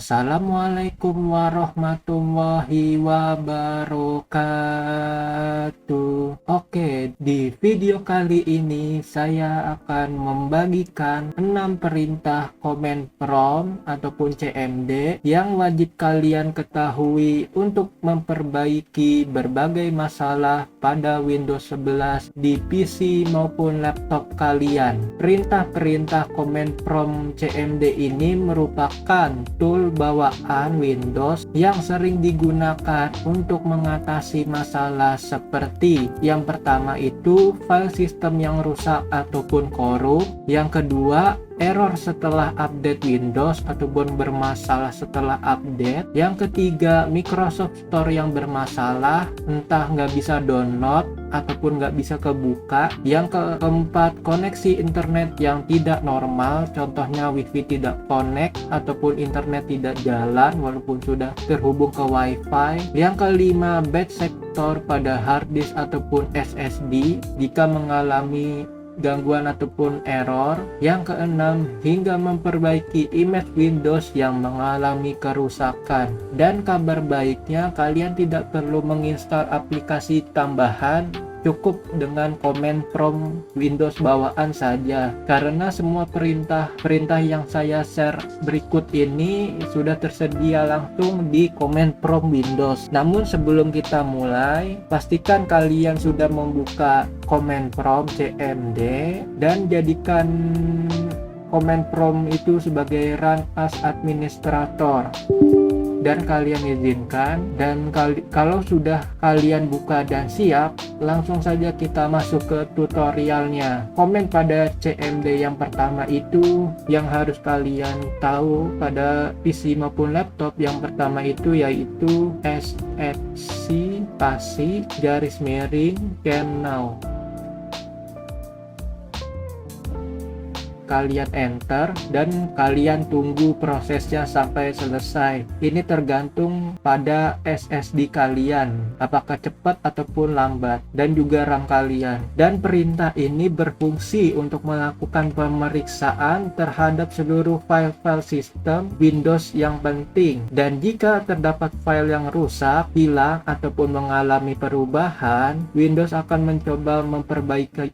Assalamualaikum warahmatullahi wabarakatuh. Oke, di video kali ini saya akan membagikan 6 perintah command prompt ataupun CMD yang wajib kalian ketahui untuk memperbaiki berbagai masalah pada Windows 11 di PC maupun laptop kalian. Perintah-perintah command prompt CMD ini merupakan tool bawaan Windows yang sering digunakan untuk mengatasi masalah seperti yang pertama itu file system yang rusak ataupun korup, yang kedua error setelah update Windows ataupun bermasalah setelah update, yang ketiga Microsoft Store yang bermasalah entah nggak bisa download ataupun nggak bisa kebuka, yang keempat koneksi internet yang tidak normal, contohnya wifi tidak connect ataupun internet tidak jalan walaupun sudah terhubung ke wifi, yang kelima bad sector pada hard disk ataupun SSD jika mengalami gangguan ataupun error, yang keenam hingga memperbaiki image Windows yang mengalami kerusakan. Dan kabar baiknya kalian tidak perlu menginstal aplikasi tambahan, cukup dengan command prompt Windows bawaan saja, karena semua perintah yang saya share berikut ini sudah tersedia langsung di command prompt Windows. Namun sebelum kita mulai, pastikan kalian sudah membuka command prompt CMD dan jadikan command prompt itu sebagai run as administrator dan kalian izinkan. Dan kalau sudah kalian buka dan siap, langsung saja kita masuk ke tutorialnya. Komen pada CMD yang pertama itu yang harus kalian tahu pada PC maupun laptop. Yang pertama itu yaitu SSC spasi garis miring can now. Kalian enter dan kalian tunggu prosesnya sampai selesai. Ini tergantung pada SSD kalian, apakah cepat ataupun lambat, dan juga RAM kalian. Dan perintah ini berfungsi untuk melakukan pemeriksaan terhadap seluruh file-file sistem Windows yang penting. Dan jika terdapat file yang rusak, hilang, ataupun mengalami perubahan, Windows akan mencoba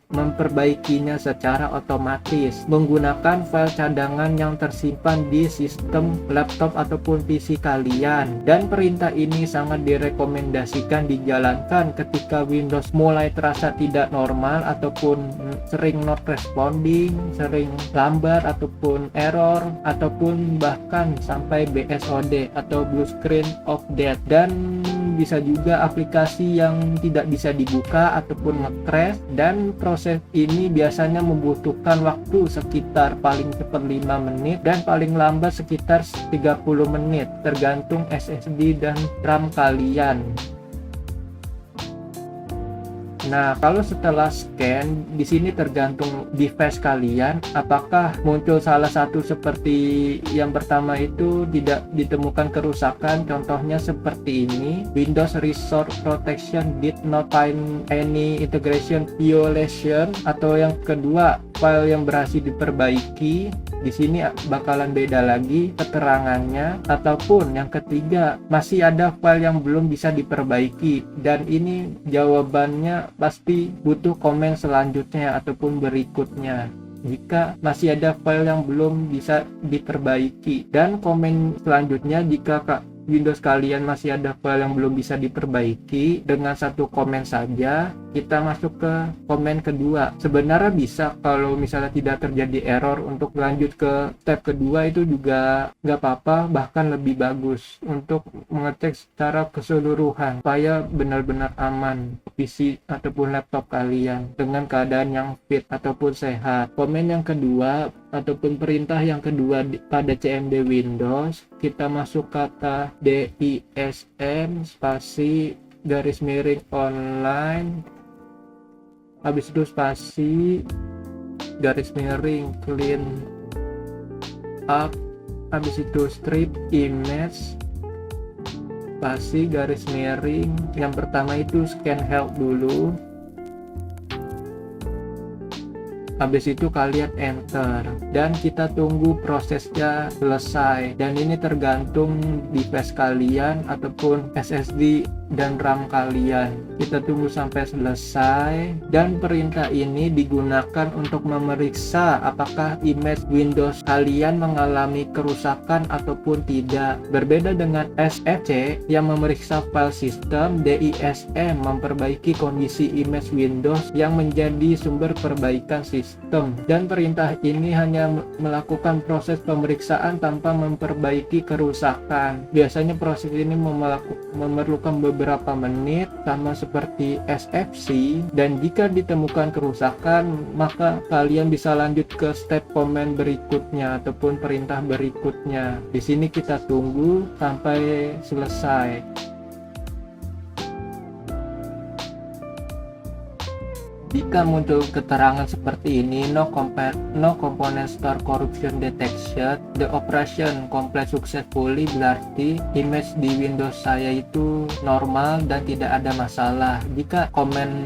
memperbaikinya secara otomatis menggunakan file cadangan yang tersimpan di sistem laptop ataupun PC kalian. Dan perintah ini sangat direkomendasikan dijalankan ketika Windows mulai terasa tidak normal ataupun sering not responding, sering lambat ataupun error, ataupun bahkan sampai BSOD atau blue screen of death. Dan bisa juga aplikasi yang tidak bisa dibuka ataupun nge-crash, dan proses ini biasanya membutuhkan waktu sekitar paling cepat 5 menit dan paling lambat sekitar 30 menit tergantung SSD dan RAM kalian. Nah, kalau setelah scan, di sini tergantung device kalian, apakah muncul salah satu seperti yang pertama itu tidak ditemukan kerusakan, contohnya seperti ini, Windows Resource Protection did not find any integration violation, atau yang kedua, file yang berhasil diperbaiki. Di sini bakalan beda lagi keterangannya, ataupun yang ketiga masih ada file yang belum bisa diperbaiki, dan ini jawabannya pasti butuh komen selanjutnya ataupun berikutnya jika masih ada file yang belum bisa diperbaiki. Dan komen selanjutnya jika Windows kalian masih ada file yang belum bisa diperbaiki, dengan satu komen saja kita masuk ke komen kedua. Sebenarnya bisa kalau misalnya tidak terjadi error untuk lanjut ke step kedua, itu juga nggak apa-apa, bahkan lebih bagus untuk mengecek secara keseluruhan supaya benar-benar aman PC ataupun laptop kalian dengan keadaan yang fit ataupun sehat. Komen yang kedua ataupun perintah yang kedua pada CMD Windows, kita masuk kata DISM spasi garis miring online, habis itu spasi garis miring clean up, habis itu strip image spasi garis miring, yang pertama itu scan help dulu, habis itu kalian enter dan kita tunggu prosesnya selesai. Dan ini tergantung device kalian ataupun SSD dan RAM kalian. Kita tunggu sampai selesai, dan perintah ini digunakan untuk memeriksa apakah image Windows kalian mengalami kerusakan ataupun tidak. Berbeda dengan SFC yang memeriksa file system, DISM memperbaiki kondisi image Windows yang menjadi sumber perbaikan sistem. Dan perintah ini hanya melakukan proses pemeriksaan tanpa memperbaiki kerusakan. Biasanya proses ini memerlukan beberapa menit sama seperti SFC, dan jika ditemukan kerusakan maka kalian bisa lanjut ke step command berikutnya ataupun perintah berikutnya. Di sini kita tunggu sampai selesai. Jika muncul keterangan seperti ini, no component store corruption detection, the operation complete successfully, berarti image di Windows saya itu normal dan tidak ada masalah. Jika komen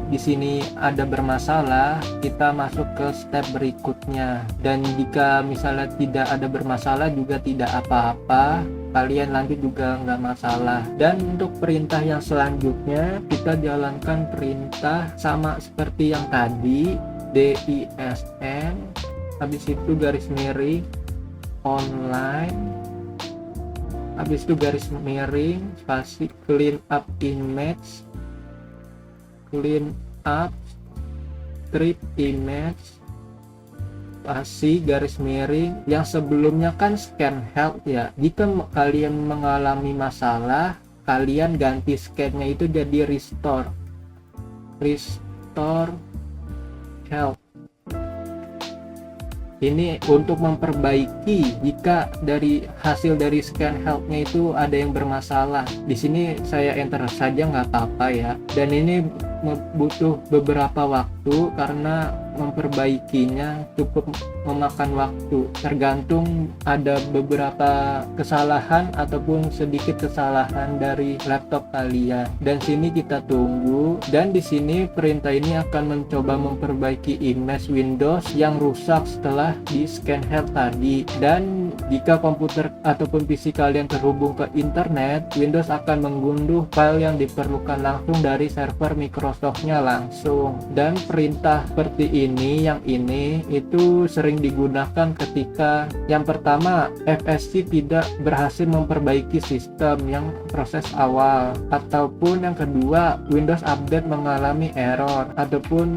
di sini ada bermasalah, kita masuk ke step berikutnya. Dan jika misalnya tidak ada bermasalah juga tidak apa-apa, kalian lanjut juga nggak masalah. Dan untuk perintah yang selanjutnya, kita jalankan perintah sama seperti yang tadi, DISM, habis itu garis miring online, habis itu garis miring spasi clean up image, clean up strip image, spasi garis miring. Yang sebelumnya kan scan help ya. Jika kalian mengalami masalah, kalian ganti scan-nya itu jadi restore help. Ini untuk memperbaiki jika dari hasil dari scan help-nya itu ada yang bermasalah. Di sini saya enter saja nggak apa-apa ya. Dan ini butuh beberapa waktu karena memperbaikinya cukup memakan waktu, tergantung ada beberapa kesalahan ataupun sedikit kesalahan dari laptop kalian. Dan sini kita tunggu, dan di sini perintah ini akan mencoba memperbaiki image Windows yang rusak setelah di scan help tadi. Dan jika komputer ataupun PC kalian terhubung ke internet, Windows akan mengunduh file yang diperlukan langsung dari server Microsoft-nya langsung. Dan perintah seperti yang ini itu sering digunakan ketika yang pertama FSC tidak berhasil memperbaiki sistem yang proses awal, ataupun yang kedua Windows Update mengalami error ataupun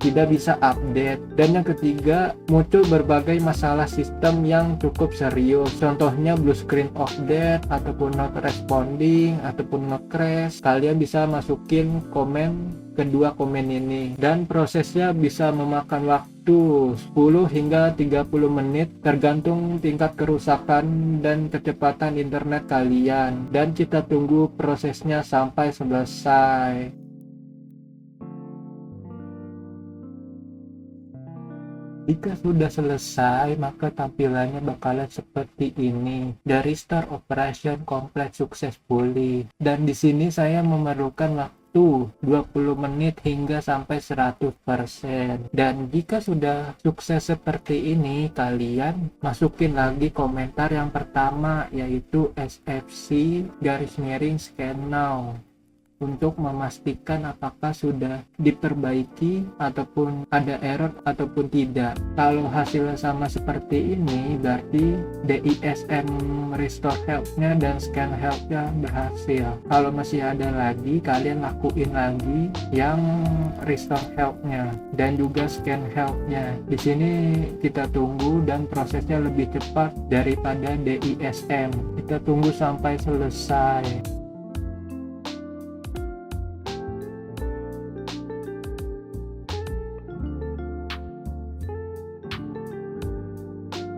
tidak bisa update, dan yang ketiga muncul berbagai masalah sistem yang cukup serius, contohnya blue screen of death ataupun not responding ataupun nge-crash. Kalian bisa masukin kedua komen ini, dan prosesnya bisa memakan waktu 10 hingga 30 menit tergantung tingkat kerusakan dan kecepatan internet kalian. Dan kita tunggu prosesnya sampai selesai. Jika sudah selesai, maka tampilannya bakalan seperti ini. Dari start operation complete successfully. Dan di sini saya memerlukan waktu 20 menit hingga sampai 100%. Dan jika sudah sukses seperti ini, kalian masukin lagi komentar yang pertama, yaitu SFC garis miring scan now, untuk memastikan apakah sudah diperbaiki ataupun ada error ataupun tidak. Kalau hasilnya sama seperti ini, berarti DISM restore help-nya dan scan help-nya berhasil. Kalau masih ada lagi, kalian lakuin lagi yang restore help-nya dan juga scan help-nya. Di sini kita tunggu, dan prosesnya lebih cepat daripada DISM. Kita tunggu sampai selesai.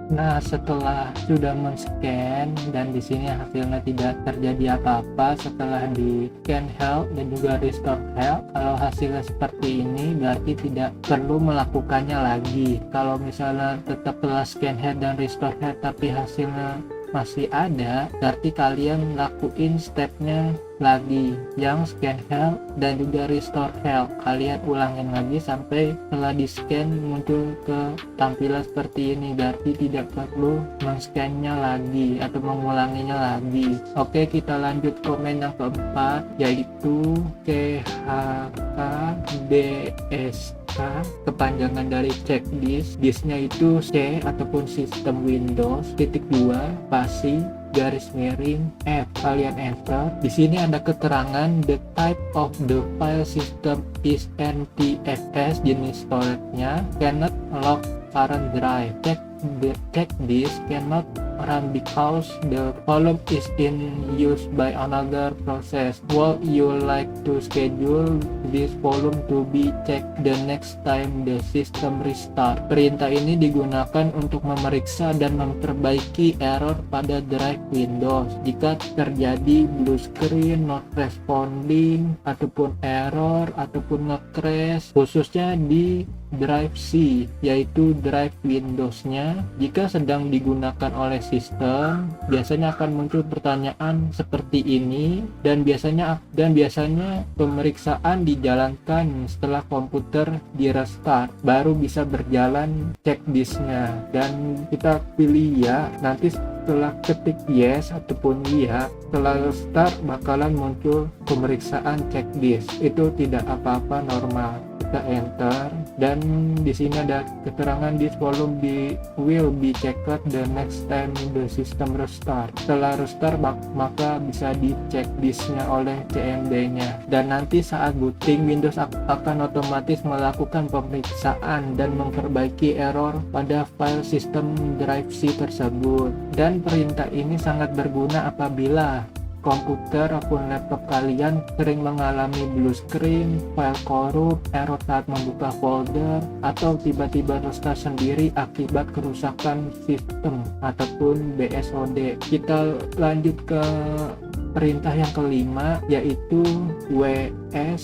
Nah, setelah sudah men-scan dan di sini hasilnya tidak terjadi apa-apa setelah di scan help dan juga restore help, kalau hasilnya seperti ini berarti tidak perlu melakukannya lagi. Kalau misalnya tetap setelah scan help dan restore help tapi hasilnya masih ada, berarti kalian lakuin stepnya lagi yang scan health dan juga restore health. Kalian ulangin lagi sampai setelah di scan muncul ke tampilan seperti ini, berarti tidak perlu men-scan-nya lagi atau mengulanginya lagi. Oke, kita lanjut komen yang keempat, yaitu KHKBSK, kepanjangan dari check disk. Disknya itu C ataupun sistem Windows (2) spasi garis miring F. Kalian enter. Di sini ada keterangan the type of the file system is NTFS, jenis storage-nya cannot lock current drive. Check disk cannot run because the volume is in use by another process. Would you like to schedule this volume to be checked the next time the system restart? Perintah ini digunakan untuk memeriksa dan memperbaiki error pada drive Windows. Jika terjadi blue screen, not responding, ataupun error, ataupun nge-crash, khususnya di drive C, yaitu drive Windows-nya. Jika sedang digunakan oleh sistem, biasanya akan muncul pertanyaan seperti ini, dan biasanya pemeriksaan dijalankan setelah komputer di restart, baru bisa berjalan cek disknya. Dan kita pilih ya, nanti setelah ketik yes ataupun iya, setelah restart bakalan muncul pemeriksaan cek disk. Itu tidak apa-apa, normal. Kita enter, dan di sini ada keterangan this volume will be checked the next time the system restart. Setelah restart maka bisa dicek disknya oleh CMD-nya, dan nanti saat booting Windows akan otomatis melakukan pemeriksaan dan memperbaiki error pada file system drive C tersebut. Dan perintah ini sangat berguna apabila komputer ataupun laptop kalian sering mengalami blue screen, file korup, error saat membuka folder, atau tiba-tiba restart sendiri akibat kerusakan sistem ataupun BSOD. Kita lanjut ke perintah yang kelima, yaitu wsreset.exe.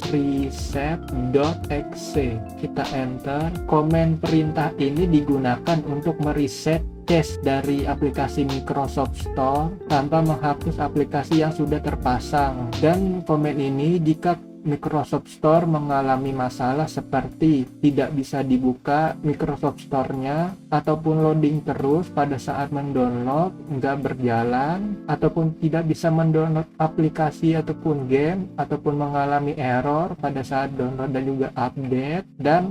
Kita enter. Komen perintah ini digunakan untuk mereset cache dari aplikasi Microsoft Store tanpa menghapus aplikasi yang sudah terpasang. Dan komen ini jika Microsoft Store mengalami masalah seperti tidak bisa dibuka Microsoft Store-nya, ataupun loading terus pada saat mendownload, nggak berjalan, ataupun tidak bisa mendownload aplikasi ataupun game, ataupun mengalami error pada saat download dan juga update. Dan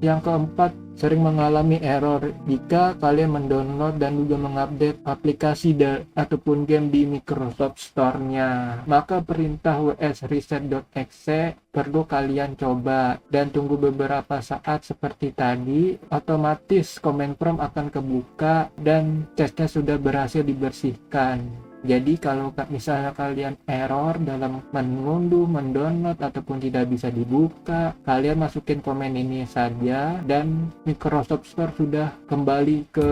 yang keempat, sering mengalami error jika kalian mendownload dan juga mengupdate aplikasi ataupun game di Microsoft Store-nya. Maka perintah wsreset.exe perlu kalian coba dan tunggu beberapa saat seperti tadi, otomatis command prompt akan kebuka dan cache-nya sudah berhasil dibersihkan. Jadi kalau misalnya kalian error dalam mengunduh, mendownload, ataupun tidak bisa dibuka, kalian masukin komen ini saja dan Microsoft Store sudah kembali ke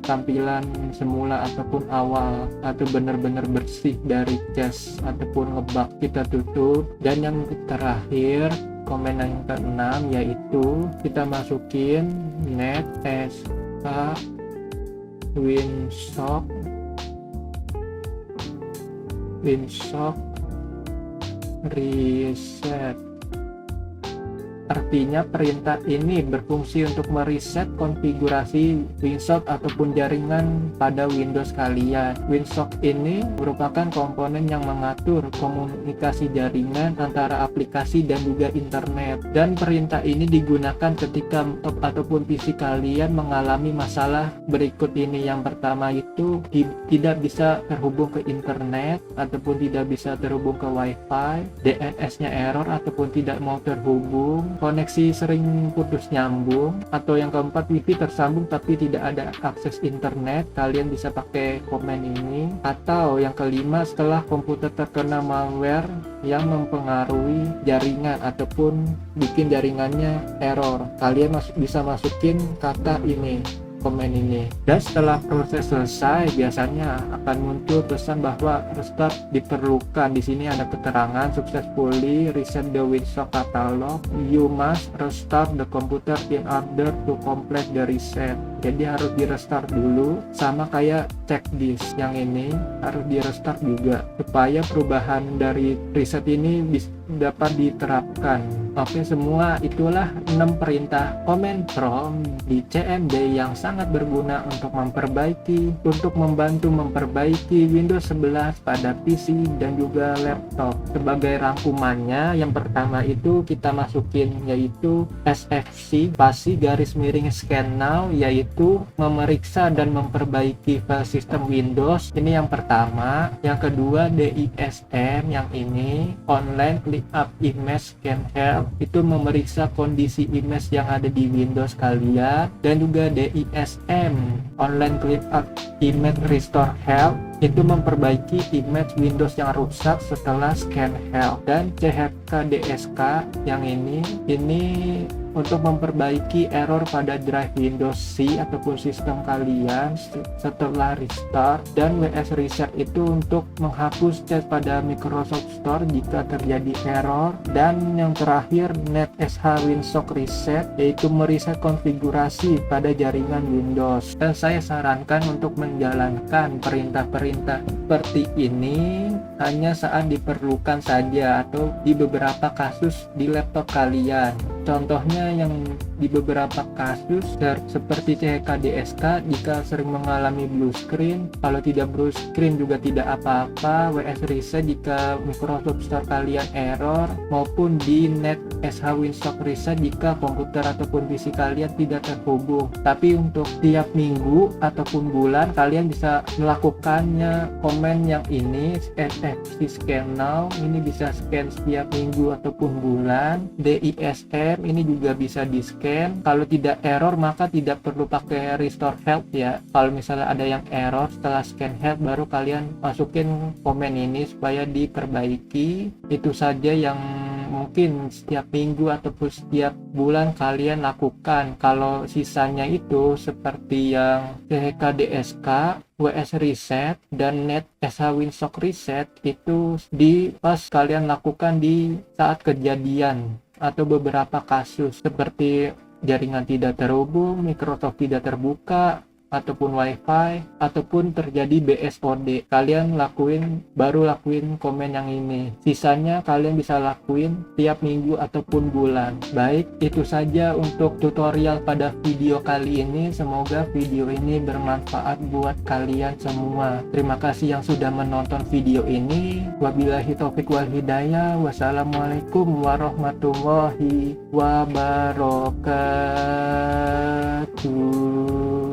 tampilan semula ataupun awal, atau benar-benar bersih dari cache ataupun ngebug. Kita tutup. Dan yang terakhir, komen yang ke-6, yaitu kita masukin netsk winsock reset. Artinya perintah ini berfungsi untuk mereset konfigurasi WinSock ataupun jaringan pada Windows kalian. WinSock ini merupakan komponen yang mengatur komunikasi jaringan antara aplikasi dan juga internet. Dan perintah ini digunakan ketika laptop ataupun PC kalian mengalami masalah berikut ini. Yang pertama itu tidak bisa terhubung ke internet ataupun tidak bisa terhubung ke WiFi, DNS-nya error ataupun tidak mau terhubung, koneksi sering putus nyambung, atau yang keempat wifi tersambung tapi tidak ada akses internet. Kalian bisa pakai komen ini. Atau yang kelima, setelah komputer terkena malware yang mempengaruhi jaringan ataupun bikin jaringannya error, kalian bisa masukin kata ini, komen ini. Dan setelah proses selesai, biasanya akan muncul pesan bahwa restart diperlukan. Di sini ada keterangan successfully reset the Windows catalog. You must restart the computer in order to complete the reset. Jadi harus di restart dulu, sama kayak check disk yang ini harus di restart juga supaya perubahan dari reset ini dapat diterapkan. Oke, semua itulah 6 perintah command prompt di CMD yang sangat berguna untuk membantu memperbaiki Windows 11 pada PC dan juga laptop. Sebagai rangkumannya, yang pertama itu kita masukin yaitu SFC _scan now, yaitu memeriksa dan memperbaiki file sistem Windows. Ini yang pertama. Yang kedua DISM, yang ini online cleanup image scan help, itu memeriksa kondisi image yang ada di Windows kalian. Dan juga DISM online cleanup image restore help, itu memperbaiki image Windows yang rusak setelah scan help. Dan CHKDSK yang ini untuk memperbaiki error pada drive Windows C ataupun sistem kalian setelah restart. Dan WS Reset itu untuk menghapus chat pada Microsoft Store jika terjadi error. Dan yang terakhir NetSH Winsock Reset, yaitu mereset konfigurasi pada jaringan Windows. Dan saya sarankan untuk menjalankan perintah-perintah seperti ini hanya saat diperlukan saja atau di beberapa kasus di laptop kalian. Contohnya yang di beberapa kasus seperti CHKDSK jika sering mengalami blue screen. Kalau tidak blue screen juga tidak apa-apa. WS Reset jika Microsoft Store kalian error, maupun di NetSH Winsock Reset jika komputer ataupun PC kalian tidak terhubung. Tapi untuk tiap minggu ataupun bulan kalian bisa melakukannya komen yang ini SFC scan now, ini bisa scan setiap minggu ataupun bulan. DISM ini juga bisa di scan. Kalau tidak error maka tidak perlu pakai restore help ya. Kalau misalnya ada yang error setelah scan help, baru kalian masukin komen ini supaya diperbaiki. Itu saja yang mungkin setiap minggu ataupun setiap bulan kalian lakukan. Kalau sisanya itu seperti yang CHKDSK, WS Reset, dan NetSH Winsock Reset itu pas kalian lakukan di saat kejadian atau beberapa kasus seperti jaringan tidak terhubung, Microsoft tidak terbuka, ataupun wifi, ataupun terjadi BSOD. Kalian baru lakuin komen yang ini. Sisanya kalian bisa lakuin tiap minggu ataupun bulan. Baik, itu saja untuk tutorial pada video kali ini. Semoga video ini bermanfaat buat kalian semua. Terima kasih yang sudah menonton video ini. Wabillahi taufik wal hidayah. Wassalamualaikum warahmatullahi wabarakatuh.